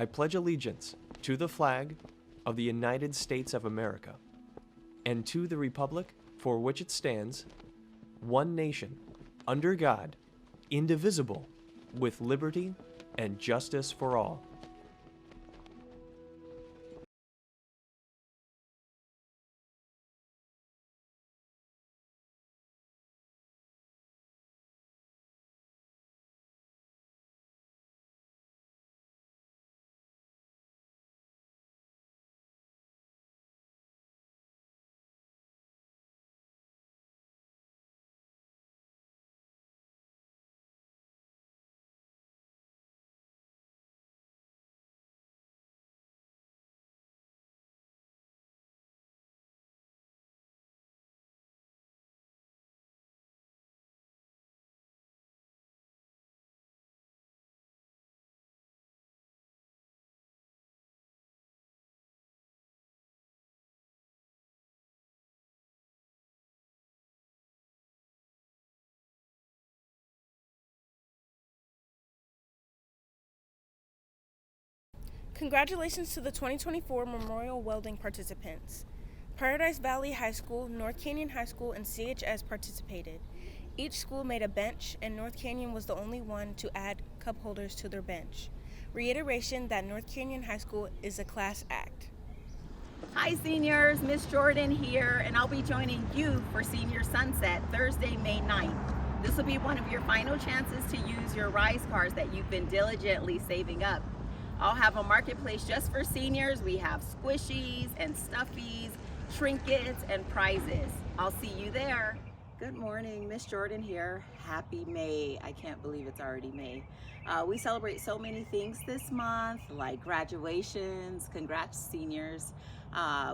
I pledge allegiance to the flag of the United States of America and to the republic for which it stands, one nation, under God, indivisible, with liberty and justice for all. Congratulations to the 2024 Memorial Welding participants. Paradise Valley High School, North Canyon High School, and CHS participated. Each school made a bench, and North Canyon was the only one to add cup holders to their bench. Reiteration that North Canyon High School is a class act. Hi seniors, Miss Jordan here, and I'll be joining you for Senior Sunset Thursday, May 9th. This will be one of your final chances to use your RISE cards that you've been diligently saving up. I'll have a marketplace just for seniors. We have squishies and stuffies, trinkets, and prizes. I'll see you there. Good morning, Miss Jordan here. Happy May. I can't believe it's already May. We celebrate so many things this month, like graduations. Congrats, seniors.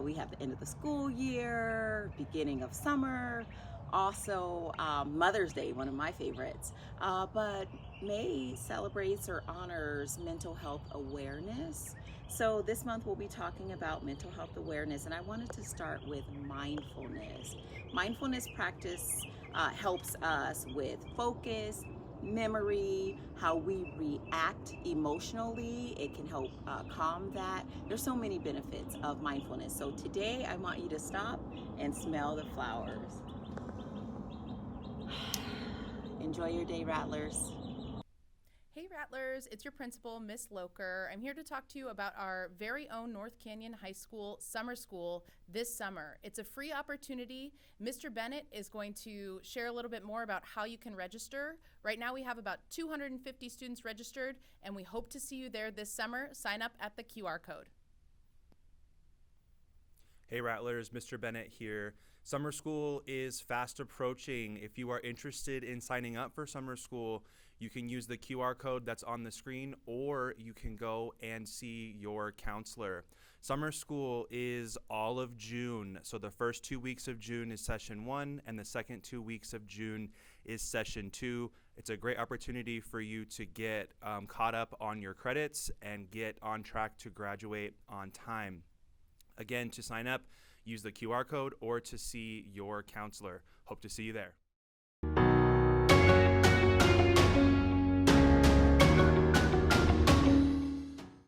We have the end of the school year, beginning of summer, also Mother's Day, one of my favorites. But May celebrates or honors mental health awareness. So this month we'll be talking about mental health awareness, and I wanted to start with mindfulness. Mindfulness practice helps us with focus, memory, how we react emotionally. It can help calm that. There's so many benefits of mindfulness. So today I want you to stop and smell the flowers. Enjoy your day, Rattlers. Hey Rattlers, it's your principal, Miss Loker. I'm here to talk to you about our very own North Canyon High School Summer School this summer. It's a free opportunity. Mr. Bennett is going to share a little bit more about how you can register. Right now we have about 250 students registered, and we hope to see you there this summer. Sign up at the QR code. Hey Rattlers, Mr. Bennett here. Summer school is fast approaching. If you are interested in signing up for summer school, you can use the QR code that's on the screen, or you can go and see your counselor. Summer school is all of June. So the first 2 weeks of June is session 1, and the second 2 weeks of June is session 2. It's a great opportunity for you to get caught up on your credits and get on track to graduate on time. Again, to sign up, use the QR code or to see your counselor. Hope to see you there.